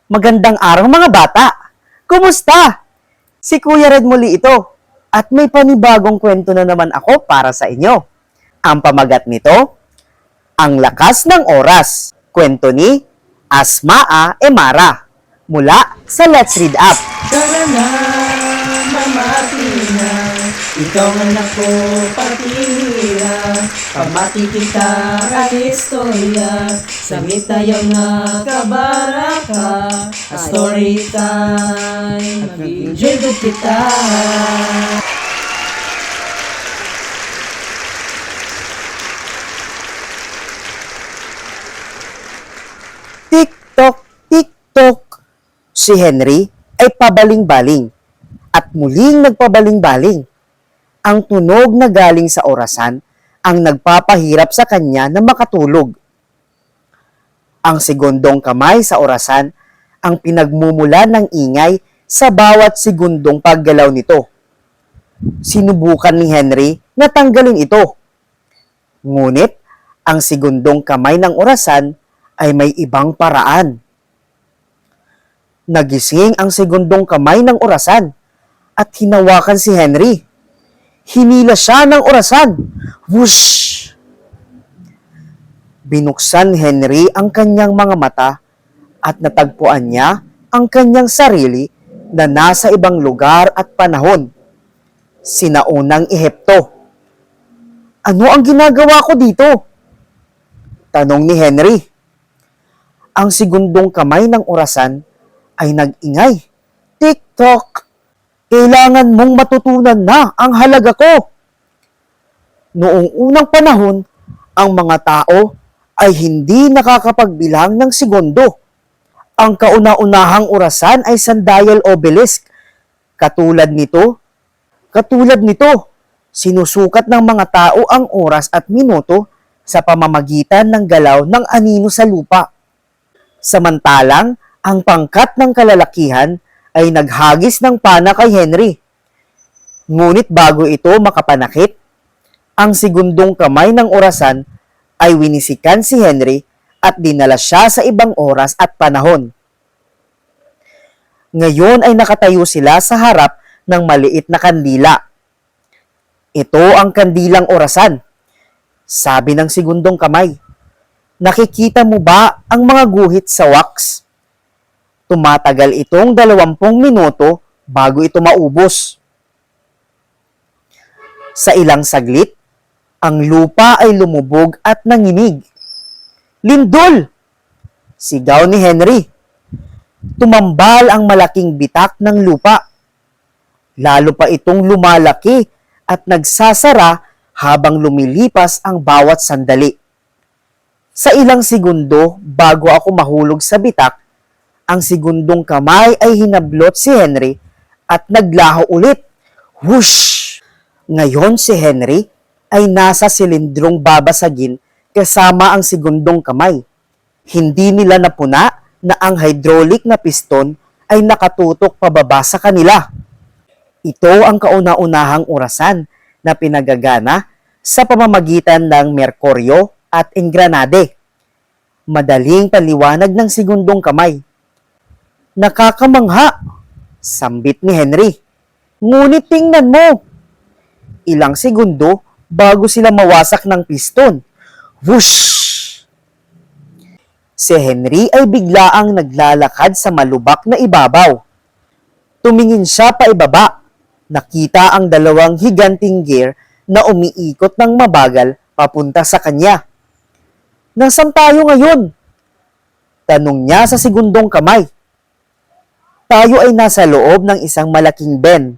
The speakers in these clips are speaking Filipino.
Magandang araw mga bata! Kumusta? Si Kuya Red muli ito at may panibagong kwento na naman ako para sa inyo. Ang pamagat nito, Ang Lakas ng Oras. Kwento ni Asmaa Emara mula sa Let's Read Up. Tara na, mamati na, ikaw ang ako patira. Pamati kita at istorya, samit tayong nakabaraka. A story time, mag-enjoy kita. Tik-tok, tik-tok. Si Henry ay pabaling-baling at muling nagpabaling-baling. Ang tunog na galing sa orasan ang nagpapahirap sa kanya na makatulog. Ang segundong kamay sa orasan ang pinagmumulan ng ingay sa bawat segundong paggalaw nito. Sinubukan ni Henry na tanggalin ito. Ngunit ang segundong kamay ng orasan ay may ibang paraan. Nagising ang segundong kamay ng orasan at hinawakan si Henry. Hinila siya ng orasan. Whoosh! Binuksan ni Henry ang kanyang mga mata at natagpuan niya ang kanyang sarili na nasa ibang lugar at panahon. Sinaunang Ehipto. Ano ang ginagawa ko dito? Tanong ni Henry. Ang segundong kamay ng orasan ay nag-ingay. Tik-tok! Kailangan mong matutunan na ang halaga ko. Noong unang panahon, ang mga tao ay hindi nakakapagbilang ng segundo. Ang kauna-unahang orasan ay sundial obelisk. Katulad nito, sinusukat ng mga tao ang oras at minuto sa pamamagitan ng galaw ng anino sa lupa. Samantalang, ang pangkat ng kalalakihan ay naghagis ng pana kay Henry. Ngunit bago ito makapanakit, ang segundong kamay ng orasan ay winisikan si Henry at dinala siya sa ibang oras at panahon. Ngayon ay nakatayo sila sa harap ng maliit na kandila. Ito ang kandilang orasan, sabi ng segundong kamay. Nakikita mo ba ang mga guhit sa wax? Tumatagal itong 20 minuto bago ito maubos. Sa ilang saglit, ang lupa ay lumubog at nanginig. Lindol! Sigaw ni Henry. Tumambal ang malaking bitak ng lupa. Lalo pa itong lumalaki at nagsasara habang lumilipas ang bawat sandali. Sa ilang segundo bago ako mahulog sa bitak, ang segundong kamay ay hinablot si Henry at naglaho ulit. Whoosh! Ngayon si Henry ay nasa silindrong babasagin kasama ang segundong kamay. Hindi nila napuna na ang hydraulic na piston ay nakatutok pababa sa kanila. Ito ang kauna-unahang orasan na pinagagana sa pamamagitan ng merkuryo at engranade. Madaling paliwanag ng segundong kamay. Nakakamangha, sambit ni Henry. Ngunit tingnan mo. Ilang segundo bago sila mawasak ng piston. Whoosh! Si Henry ay biglaang naglalakad sa malubak na ibabaw. Tumingin siya pa ibaba. Nakita ang dalawang higanting gear na umiikot ng mabagal papunta sa kanya. Nasaan tayo ngayon? Tanong niya sa segundong kamay. Tayo ay nasa loob ng isang malaking ben,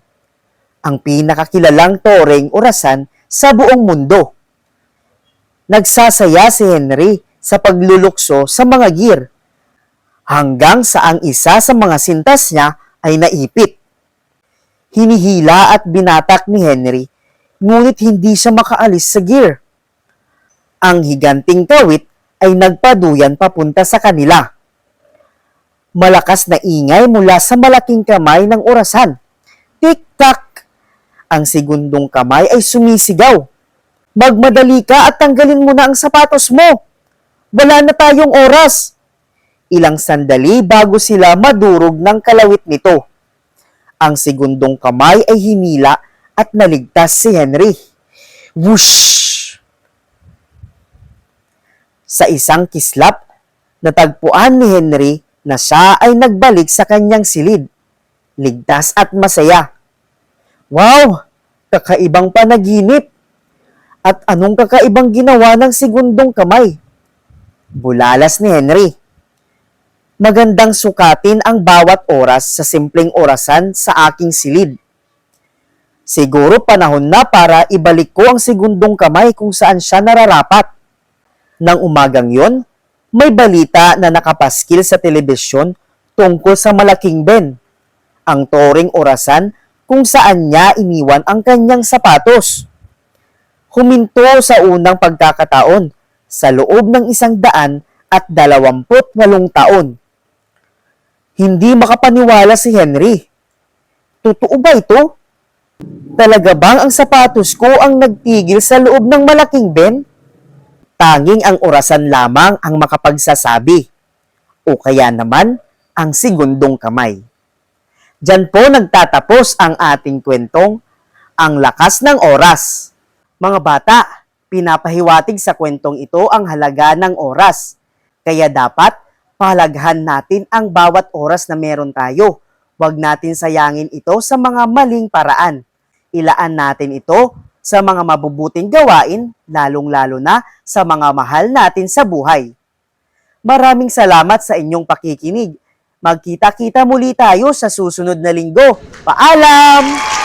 ang pinakakilalang toreng orasan sa buong mundo. Nagsasaya si Henry sa paglulukso sa mga gear, hanggang sa ang isa sa mga sintas niya ay naipit. Hinihila at binatak ni Henry, ngunit hindi siya makaalis sa gear. Ang higanting kawit ay nagpaduyan papunta sa kanila. Malakas na ingay mula sa malaking kamay ng orasan. Tik-tak! Ang segundong kamay ay sumisigaw. Magmadali ka at tanggalin mo na ang sapatos mo. Wala na tayong oras. Ilang sandali bago sila madurog ng kalawit nito. Ang segundong kamay ay hinila at naligtas si Henry. Whoosh! Sa isang kislap, natagpuan ni Henry na siya ay nagbalik sa kanyang silid. Ligtas at masaya. Wow! Kakaibang panaginip! At anong kakaibang ginawa ng segundong kamay? Bulalas ni Henry. Magandang sukatin ang bawat oras sa simpleng orasan sa aking silid. Siguro panahon na para ibalik ko ang segundong kamay kung saan siya nararapat. Nang umagang yon, may balita na nakapaskil sa telebisyon tungkol sa Malaking Ben, ang toring orasan kung saan niya iniwan ang kanyang sapatos. Huminto sa unang pagkakataon sa loob ng 128 taon. Hindi makapaniwala si Henry. Totoo ba ito? Talaga bang ang sapatos ko ang nagtigil sa loob ng Malaking Ben? Tanging ang orasan lamang ang makapagsasabi. O kaya naman, ang segundong kamay. Diyan po nagtatapos ang ating kwentong Ang Lakas ng Oras. Mga bata, pinapahiwatig sa kwentong ito ang halaga ng oras. Kaya dapat pahalagahan natin ang bawat oras na meron tayo. Huwag natin sayangin ito sa mga maling paraan. Ilaan natin ito sa mga mabubuting gawain, lalong-lalo na sa mga mahal natin sa buhay. Maraming salamat sa inyong pakikinig. Magkita-kita muli tayo sa susunod na linggo. Paalam!